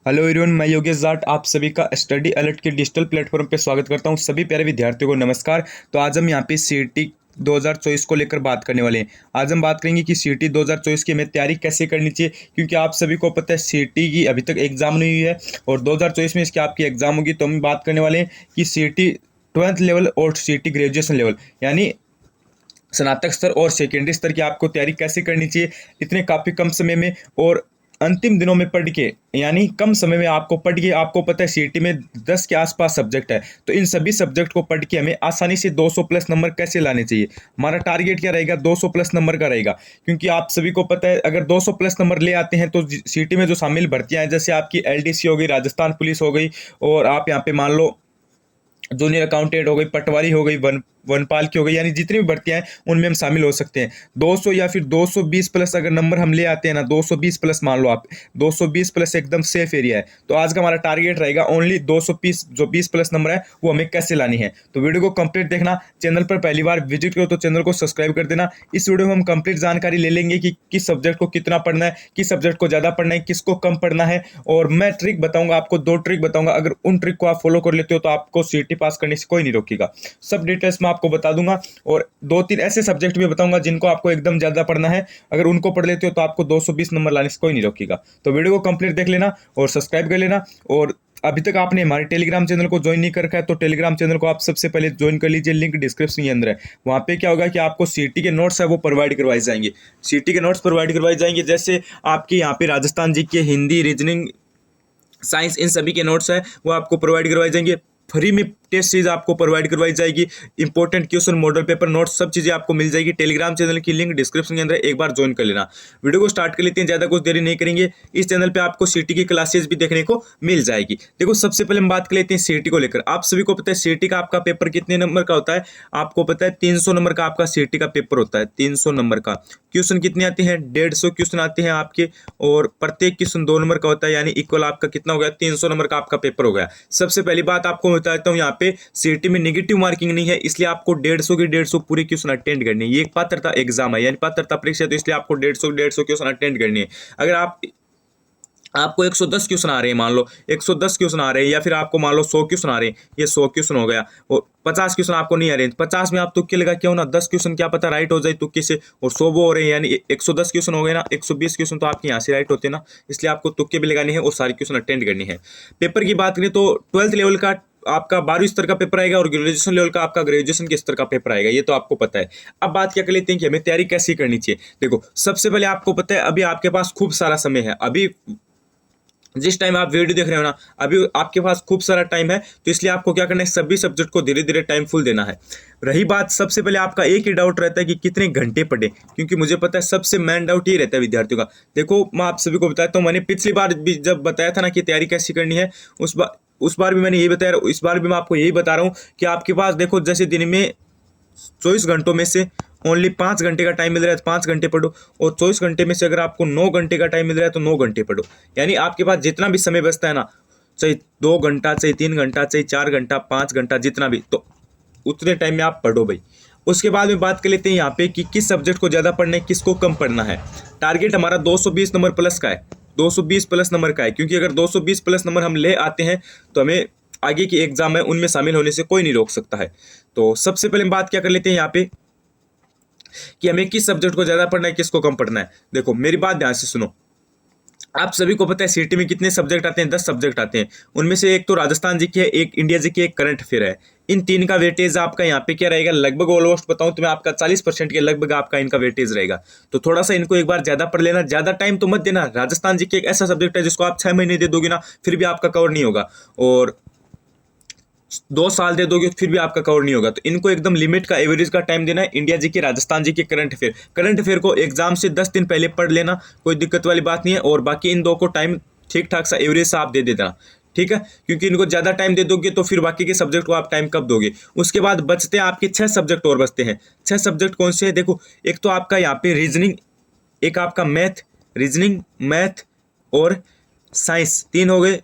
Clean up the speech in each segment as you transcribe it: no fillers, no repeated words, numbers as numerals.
Hello everyone, मैं योगेश जाट आप सभी का स्टडी अलर्ट के डिजिटल प्लेटफॉर्म पे स्वागत करता हूं। सभी प्यारे विद्यार्थियों को नमस्कार। तो आज हम यहां पे सीईटी 2024 को लेकर बात करने वाले हैं। आज हम बात करेंगे कि सीईटी 2024 की हमें तैयारी कैसे करनी चाहिए, क्योंकि आप सभी को पता है सीईटी की अभी तक एग्जाम नहीं हुई है और 2024 में इसकी आपकी एग्जाम होगी। तो हम बात करने वाले हैं कि सीईटी 12th लेवल और सीईटी ग्रेजुएशन लेवल यानी स्नातक स्तर और सेकेंडरी स्तर की आपको तैयारी कैसे करनी चाहिए इतने काफ़ी कम समय में और अंतिम दिनों में पढ़ के, यानी कम समय में आपको पढ़ के, आपको पता है सीईटी में 10 के आसपास सब्जेक्ट है, तो इन सभी सब्जेक्ट को पढ़ के हमें आसानी से 200 प्लस नंबर कैसे लाने चाहिए। हमारा टारगेट क्या रहेगा? 200 प्लस नंबर का रहेगा, क्योंकि आप सभी को पता है अगर 200 प्लस नंबर ले आते हैं तो सीईटी में जो शामिल भर्तियां हैं, जैसे आपकी एलडीसी हो गई, राजस्थान पुलिस हो गई, और आप यहाँ पे मान लो जूनियर अकाउंटेंट हो गई, पटवारी हो गई, वनपाल की हो गई, यानी जितनी भी भर्तियां हैं उनमें हम शामिल हो सकते हैं। 200 या फिर 220 प्लस अगर नंबर हम ले आते हैं ना, 220 प्लस मान लो आप, 220 प्लस एकदम सेफ एरिया है। तो आज का हमारा टारगेट रहेगा ओनली 220, जो 20 प्लस नंबर है वो हमें कैसे लानी है। तो वीडियो को कंप्लीट देखना। चैनल पर पहली बार विजिट करो तो चैनल को सब्सक्राइब कर देना। इस वीडियो में हम कंप्लीट जानकारी ले लेंगे कि किस सब्जेक्ट को कितना पढ़ना है, किस सब्जेक्ट को ज़्यादा पढ़ना है, किसको कम पढ़ना है, और मैं ट्रिक बताऊंगा आपको, 2 ट्रिक बताऊंगा। अगर उन ट्रिक को आप फॉलो कर लेते हो तो आपको सीईटी पास करने से कोई नहीं रोकेगा। सब डिटेल्स मैं आपको बता दूंगा और 2-3 ऐसे सब्जेक्ट भी बताऊंगा जिनको आपको एकदम ज्यादा पढ़ना है। अगर उनको पढ़ लेते हो तो आपको 220 नंबर लाने से कोई नहीं रोकेगा। तो वीडियो को कंप्लीट देख लेना और सब्सक्राइब कर लेना। और अभी तक आपने हमारे टेलीग्राम चैनल को ज्वाइन नहीं कर रखा है तो टेलीग्राम चैनल को आप सबसे पहले ज्वाइन कर लीजिए, लिंक डिस्क्रिप्शन के अंदर है। वहाँ पे क्या होगा कि आपको सीईटी के नोट्स है वो प्रोवाइड करवाए जाएंगे। सीईटी के नोट्स प्रोवाइड करवाए जाएंगे, जैसे आपके यहाँ पे राजस्थान जी के, हिंदी, रीजनिंग, साइंस, इन सभी के नोट्स है वो आपको प्रोवाइड करवाए जाएंगे। फ्री में टेस्ट सीरीज आपको प्रोवाइड करवाई जाएगी। Important question, model paper, notes, सब चीजें आपको मिल जाएगी। टेलीग्राम चैनल की लिंक डिस्क्रिप्शन के अंदर, एक बार ज्वाइन कर लेना। वीडियो को स्टार्ट कर लेते हैं, ज्यादा कुछ देरी नहीं करेंगे। इस चैनल पे आपको सीईटी की क्लासेस भी देखने को मिल जाएगी। देखो, सबसे पहले हम बात कर लेते हैं सीईटी को लेकर। आप सभी को पता है सीईटी का आपका पेपर कितने नंबर का होता है? आपको पता है 300 नंबर का आपका सीईटी का पेपर होता है। 300 नंबर का क्वेश्चन कितने आते हैं? 150 क्वेश्चन आते हैं आपके, और प्रत्येक क्वेश्चन 2 नंबर का होता है, यानी इक्वल आपका कितना हो गया? 300 नंबर का आपका पेपर हो गया। सबसे पहली बात आपको बताता हूँ, यहाँ पे सीईटी में नेगेटिव मार्किंग नहीं है, इसलिए आपको 150 की 150 पूरे क्वेश्चन अटेंड करनी है। ये एक पात्रता एग्जाम है, यानी पात्रता परीक्षा, तो इसलिए आपको 150 क्वेश्चन अटेंड करनी है। अगर आपको 110 क्वेश्चन आ रहे हैं, मान लो 110 क्वेश्चन आ रहे हैं, या फिर आपको मान लो 100 क्वेश्चन आ रहे हैं, ये 100 क्वेश्चन हो गया, और 50 क्वेश्चन आपको नहीं आ रहे हैं, 50 में आप तुक्के लगा क्यों ना, 10 क्वेश्चन क्या पता राइट हो जाए तुक्के से, और 100 वो हो रहे हैं, यानी 110 क्वेश्चन हो गए ना, 120 क्वेश्चन तो आपके यहाँ से राइट होते हैं ना, इसलिए आपको तुक्के भी लगाने हैं और सारे क्वेश्चन अटेंड करनी है। पेपर की बात करें तो 12th लेवल का आपका 12वीं स्तर का पेपर आएगा और ग्रेजुएशन लेवल का आपका ग्रेजुएशन के स्तर का पेपर आएगा, ये तो आपको पता है। अब बात क्या कर लेते हैं कि हमें तैयारी कैसी करनी चाहिए। देखो, सबसे पहले आपको पता है अभी आपके पास खूब सारा समय है। अभी जिस टाइम आप वीडियो देख रहे हो ना, अभी आपके पास खूब सारा टाइम है, तो इसलिए आपको क्या करना है, सभी सब्जेक्ट को धीरे धीरे टाइम फुल देना है। रही बात, सबसे पहले आपका एक ही डाउट रहता है कि कितने घंटे पढ़े, क्योंकि मुझे पता है सबसे मेन डाउट ये रहता है विद्यार्थियों का। देखो, मैं आप सभी को बताता हूँ, मैंने पिछली बार भी जब बताया था ना कि तैयारी कैसी करनी है, उस बार भी मैंने यही बताया, इस बार भी मैं आपको यही बता रहा हूँ कि आपके पास देखो, जैसे दिन में 24 घंटों में से ओनली 5 घंटे का टाइम मिल रहा है तो 5 घंटे पढ़ो, और 24 घंटे में से अगर आपको 9 घंटे का टाइम मिल रहा है तो 9 घंटे पढ़ो। यानी आपके पास जितना भी समय बचता है ना, चाहे 2 घंटा, चाहे 3 घंटा, चाहे 4 घंटा, 5 घंटा, जितना भी, तो उतने टाइम में आप पढ़ो भाई। उसके बाद में बात कर लेते हैं यहाँ पे कि किस सब्जेक्ट को ज़्यादा पढ़ना है, किसको कम पढ़ना है। टारगेट हमारा 220 नंबर प्लस का है, 220 प्लस नंबर का है, क्योंकि अगर 220 प्लस नंबर हम ले आते हैं तो हमें आगे की एग्जाम है उनमें शामिल होने से कोई नहीं रोक सकता है। तो सबसे पहले हम बात क्या कर लेते हैं यहाँ पे कि हमें किस सब्जेक्ट को ज्यादा पढ़ना है, किसको कम पढ़ना है। देखो, मेरी बात ध्यान से सुनो। आप सभी को पता है सीईटी में कितने सब्जेक्ट आते हैं? 10 सब्जेक्ट आते हैं। उनमें से एक तो राजस्थान जी की है, एक इंडिया जी की, एक करंट अफेयर है। इन 3 का वेटेज आपका यहाँ पे क्या रहेगा, लगभग ऑलमोस्ट बताऊं तो मैं आपका 40% के लगभग आपका इनका वेटेज रहेगा। तो थोड़ा सा इनको एक बार ज्यादा पढ़ लेना, ज्यादा टाइम तो मत देना। राजस्थान जी की एक ऐसा सब्जेक्ट है जिसको आप 6 महीने दे दोगे ना, फिर भी आपका कवर नहीं होगा, और 2 साल दे दोगे फिर भी आपका कवर नहीं होगा। तो इनको एकदम लिमिट का, एवरेज का टाइम देना है। इंडिया जी के, राजस्थान जी के, करंट अफेयर को एग्जाम से 10 दिन पहले पढ़ लेना, कोई दिक्कत वाली बात नहीं है। और बाकी इन 2 को टाइम ठीक ठाक सा एवरेज सा आप दे देना, ठीक है, क्योंकि इनको ज्यादा टाइम दे दोगे तो फिर बाकी के सब्जेक्ट को आप टाइम कब दोगे। उसके बाद बचते हैं आपके 6 सब्जेक्ट और बचते हैं। 6 सब्जेक्ट कौन से हैं? देखो, एक तो आपका यहाँ पे रीजनिंग, एक आपका मैथ, रीजनिंग, मैथ और साइंस 3 हो गए,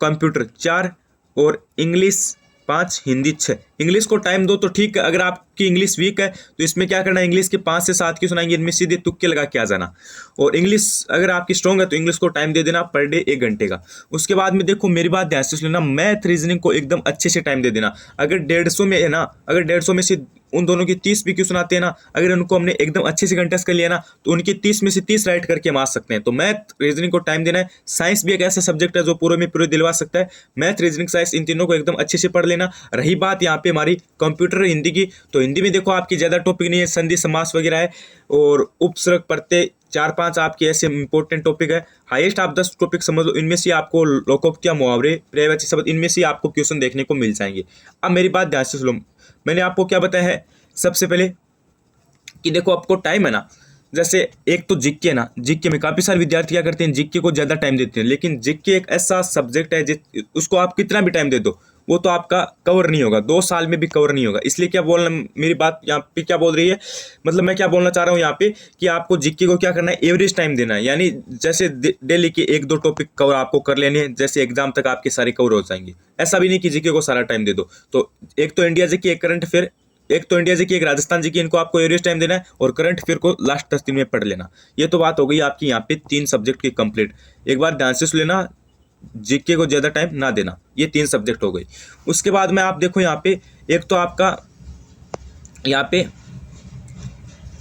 कंप्यूटर 4, और इंग्लिश 5, हिंदी 6। इंग्लिश को टाइम दो तो ठीक है, अगर आपकी इंग्लिश वीक है तो इसमें क्या करना है, इंग्लिश के 5 से 7 क्वेश्चन आएंगे, इनमें सीधे तुक्के लगा के आ जाना। और इंग्लिश अगर आपकी स्ट्रॉन्ग है तो इंग्लिश को टाइम दे देना पर डे 1 घंटे का। उसके बाद में देखो मेरी बात ध्यान से सुन लेना, मैथ रीजनिंग को एकदम अच्छे से टाइम दे देना। अगर 150 में है ना, अगर 150 में से उन दोनों की 30 भी क्वेश्चन आते हैं ना, अगर उनको हमने एकदम अच्छे से कंटेस्ट कर लिया ना तो उनके 30 में से 30 राइट करके हम आ सकते हैं। तो मैथ रीजनिंग को टाइम देना है। साइंस भी एक ऐसा सब्जेक्ट है जो पूरे में पूरे दिलवा सकता है। मैथ रीजनिंग साइंस इन तीनों को एकदम अच्छे से पढ़ लेना। रही बात यहाँ पे हमारी कंप्यूटर हिंदी की, तो हिंदी में देखो आपकी ज़्यादा टॉपिक नहीं है, संधि समास वगैरह है और उपसर्ग प्रत्यय 4-5 आपके ऐसे इंपॉर्टेंट टॉपिक है। हाईएस्ट आप 10 टॉपिक समझ लो, इनमें से आपको लोकोक्तियाँ, मुहावरे, पर्यायवाची शब्द, इनमें से आपको क्वेश्चन देखने को मिल जाएंगे। अब मेरी बात ध्यान से सुनो, मैंने आपको क्या बताया है सबसे पहले कि देखो आपको टाइम है ना, जैसे एक तो जीके ना, जीके में काफ़ी सारे विद्यार्थी क्या करते हैं, जीके को ज़्यादा टाइम देते हैं, लेकिन जीके एक ऐसा सब्जेक्ट है उसको आप कितना भी टाइम दे दो वो तो आपका कवर नहीं होगा, 2 साल में भी कवर नहीं होगा। इसलिए क्या बोलना, मेरी बात यहाँ पे क्या बोल रही है, मतलब मैं क्या बोलना चाह रहा हूँ यहाँ पे कि आपको जीके को क्या करना है, एवरेज टाइम देना है। यानी जैसे डेली के 1-2 टॉपिक कवर आपको कर लेने हैं, जैसे एग्जाम तक आपके सारे कवर हो जाएंगे। ऐसा भी नहीं कि जीके को सारा टाइम दे दो। तो एक तो इंडिया जीके, एक करंट अफेयर, एक तो इंडिया जी की, एक राजस्थान जी की, इनको आपको एवरेज टाइम देना है और करंट अफेयर को लास्ट 10 दिन में पढ़ लेना। ये तो बात हो गई आपकी यहाँ पे 3 सब्जेक्ट की कंप्लीट। एक बार ध्यान से सुन लेना, जीके को ज़्यादा टाइम ना देना, ये 3 सब्जेक्ट हो गई। उसके बाद में आप देखो यहाँ पे एक तो आपका यहाँ पे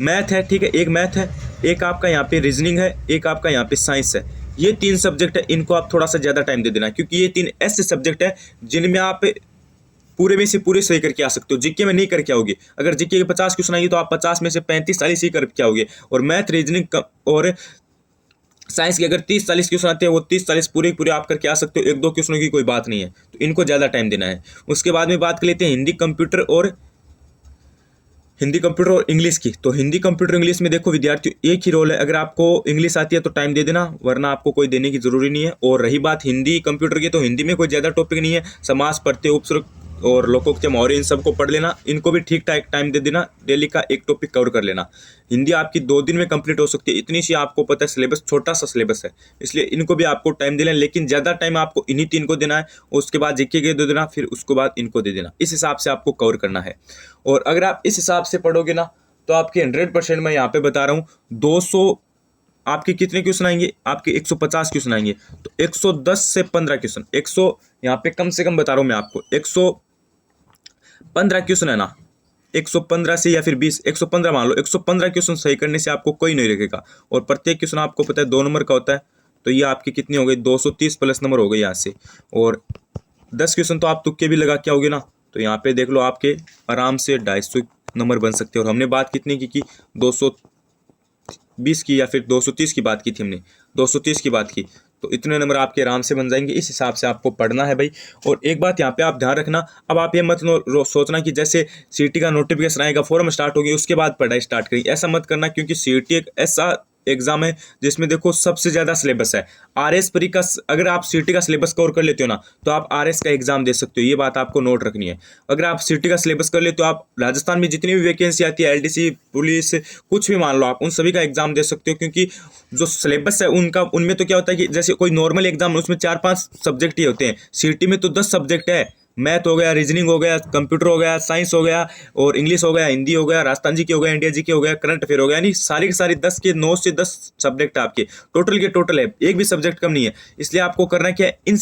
मैथ है, ठीक है, एक मैथ है, एक आपका यहाँ पे रीजनिंग है, एक आपका यहाँ पे साइंस है। ये 3 सब्जेक्ट है, इनको आप थोड़ा सा ज़्यादा टाइम दे देना, क्योंकि ये 3 ऐसे सब्जेक्ट है जिनमें आप पूरे में से पूरे सही करके आ सकते हो। जीके में नहीं करके आओगे, अगर जीके के 50 क्वेश्चन आएंगे तो आप 50 में से 35-40 ही करके आओगे। और मैथ रीजनिंग और साइंस के अगर 30-40 क्वेश्चन आते हैं वो 30-40 पूरे पूरे आप करके आ सकते हो, 1-2 क्वेश्चनों की कोई बात नहीं है। तो इनको ज़्यादा टाइम देना है। उसके बाद में बात कर लेते हैं हिंदी कंप्यूटर और इंग्लिश की। तो हिंदी कंप्यूटर इंग्लिश में देखो विद्यार्थियों एक ही रोल है, अगर आपको इंग्लिश आती है तो टाइम दे देना, वरना आपको कोई देने की जरूरी नहीं है। और रही बात हिंदी कंप्यूटर की, तो हिंदी में कोई ज़्यादा टॉपिक नहीं है, समास, प्रत्यय, उपसर्ग और लोकोक्तियाँ, मुहावरे, इन सबको पढ़ लेना। इनको भी ठीक ठाक टाइम दे देना, डेली का 1 टॉपिक कवर कर लेना। हिंदी आपकी 2 दिन में कंप्लीट हो सकती है, इतनी सी आपको पता है, सिलेबस छोटा सा सिलेबस है, इसलिए इनको भी आपको टाइम दे लेना। लेकिन ज़्यादा टाइम आपको इन्हीं 3 को देना है, उसके बाद जीके के दे देना, फिर उसके बाद इनको दे देना। इस हिसाब से आपको कवर करना है। और अगर आप इस हिसाब से पढ़ोगे ना तो आपके 100% मैं यहाँ पे बता रहा हूँ 200 आपके कितने क्वेश्चन आएंगे, आपके 150 क्वेश्चन आएंगे। तो 110 से 15 क्वेश्चन, 100 यहाँ पे कम से कम बता रहा हूँ मैं आपको, 115 क्वेश्चन है ना, 115 से या फिर 20, 115 मान लो, 115 क्वेश्चन सही करने से आपको कोई नहीं रखेगा। और प्रत्येक क्वेश्चन आपको पता है 2 नंबर का होता है, तो ये आपकी कितनी हो गई, 230 प्लस नंबर हो गई यहाँ से। और 10 क्वेश्चन तो आप तुक्के भी लगा के आओगे ना, तो यहाँ पे देख लो आपके आराम से 250 नंबर बन सकते हैं। और हमने बात कितनी की 220 की या फिर 230 की बात की थी, हमने 230 की बात की, तो इतने नंबर आपके आराम से बन जाएंगे। इस हिसाब से आपको पढ़ना है भाई। और एक बात यहाँ पे आप ध्यान रखना, अब आप ये मत सोचना कि जैसे सीईटी का नोटिफिकेशन आएगा, फॉर्म स्टार्ट होगी, उसके बाद पढ़ाई स्टार्ट करेंगे, ऐसा मत करना, क्योंकि सीईटी एक ऐसा एग्जाम है जिसमें देखो सबसे ज़्यादा सिलेबस है। आरएस परी का अगर आप सीईटी का सिलेबस कवर कर लेते हो ना तो आप आरएस का एग्जाम दे सकते हो, ये बात आपको नोट रखनी है। अगर आप सीईटी का सिलेबस कर लेते हो, आप राजस्थान में जितनी भी वैकेंसी आती है, एलडीसी, पुलिस, कुछ भी मान लो, आप उन सभी का एग्जाम दे सकते हो। क्योंकि जो सिलेबस है उनका, उनमें तो क्या होता है कि जैसे कोई नॉर्मल एग्जाम उसमें 4-5 सब्जेक्ट ही होते हैं, सीईटी में तो 10 सब्जेक्ट है। मैथ हो गया, रीजनिंग हो गया, कंप्यूटर हो गया, साइंस हो गया, और इंग्लिश हो गया, हिंदी हो गया, राजस्थान जी के हो गया, इंडिया जी के हो गया, करंट अफेयर हो गया, यानी सारी की सारी 10 के 9 से 10 सब्जेक्ट आपके टोटल के टोटल है, एक भी सब्जेक्ट कम नहीं है। इसलिए आपको करना क्या है, इन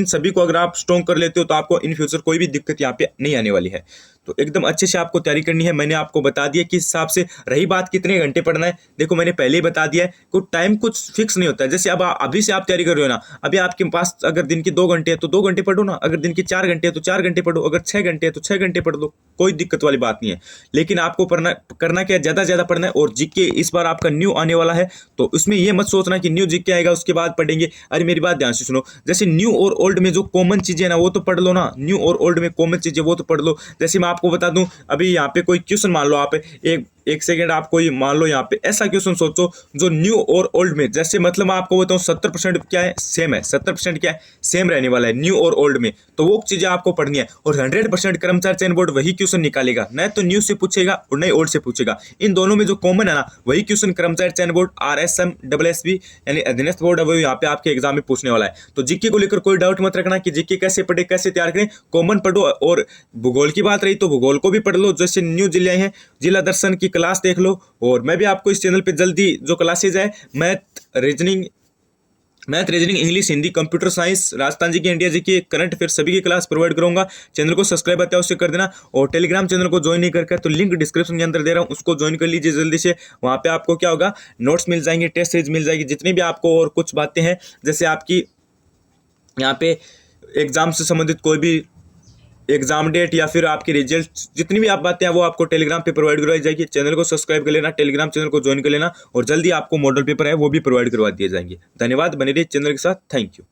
सभी को अगर आप स्ट्रॉन्ग कर लेते हो तो आपको इन फ्यूचर कोई भी दिक्कत यहाँ पे नहीं आने वाली है। तो एकदम अच्छे से आपको तैयारी करनी है। मैंने आपको बता दिया किस हिसाब से। रही बात कितने घंटे पढ़ना है, देखो मैंने पहले ही बता दिया है, कोई टाइम कुछ फिक्स नहीं होता है। जैसे अब अभी से आप तैयारी कर रहे हो ना, अभी आपके पास अगर दिन के 2 घंटे है तो 2 घंटे पढ़ो ना, अगर दिन के 4 घंटे है तो 4 घंटे पढ़ो, अगर 6 घंटे है तो 6 घंटे पढ़ लो, कोई दिक्कत वाली बात नहीं है। लेकिन आपको करना क्या, ज़्यादा पढ़ना है। और जीके इस बार आपका न्यू आने वाला है, तो उसमें ये मत सोचना कि न्यू जीके आएगा उसके बाद पढ़ेंगे। अरे मेरी बात ध्यान से सुनो, जैसे न्यू और ओल्ड में जो कॉमन चीज़ें हैं ना वो तो पढ़ लो ना, न्यू और ओल्ड में कॉमन चीज़ें वो तो पढ़ लो। जैसे मैं आपको बता दूं, अभी यहाँ पे कोई क्वेश्चन मान लो, आप एक एक सेकेंड आप कोई मान लो यहाँ पे ऐसा क्वेश्चन सोचो जो न्यू और ओल्ड में, जैसे मतलब मैं आपको बताऊँ 70% क्या है सेम है, 70% क्या है सेम रहने वाला है न्यू और ओल्ड में, तो वो चीज़ें आपको पढ़नी है। और 100% कर्मचारी चयन बोर्ड वही क्वेश्चन निकालेगा, न तो न्यू से पूछेगा और न ओल्ड से पूछेगा। इन दोनों में जो कॉमन है ना वही क्वेश्चन कर्मचारी चयन बोर्ड RSM SSB यानी अधीनस्थ बोर्ड है वो यहाँ पे आपके एग्जाम में पूछने वाला है। तो जीके को लेकर कोई डाउट मत रखना कि जीके कैसे पढ़े कैसे तैयार करें, कॉमन पढ़ो। और भूगोल की बात रही तो भूगोल को भी पढ़ लो, जैसे न्यू जिले हैं जिला दर्शन की क्लास देख लो। और मैं भी आपको इस चैनल पे जल्दी जो क्लासेज है math reasoning, English, Hindi, computer science, Rajasthan G K, India G K, current affair सभी की क्लास प्रोवाइड करूंगा। चैनल को सब्सक्राइब आता है उससे कर देना। और टेलीग्राम चैनल को ज्वाइन नहीं करके तो लिंक डिस्क्रिप्शन के अंदर दे रहा हूं, उसको ज्वाइन कर लीजिए जल्दी से। वहां पे आपको क्या होगा, नोट्स मिल जाएंगे, टेस्ट सीरीज मिल जाएगी, जितनी भी आपको और कुछ बातें हैं जैसे आपकी यहाँ पे एग्जाम से संबंधित कोई भी एग्जाम डेट या फिर आपके रिजल्ट, जितनी भी आप बातें हैं वो आपको टेलीग्राम पे प्रोवाइड करवाई जाएगी। चैनल को सब्सक्राइब कर लेना, टेलीग्राम चैनल को ज्वाइन कर लेना और जल्दी आपको मॉडल पेपर है वो भी प्रोवाइड करवा दिए जाएंगे। धन्यवाद, बने रहिए चैनल के साथ। Thank you.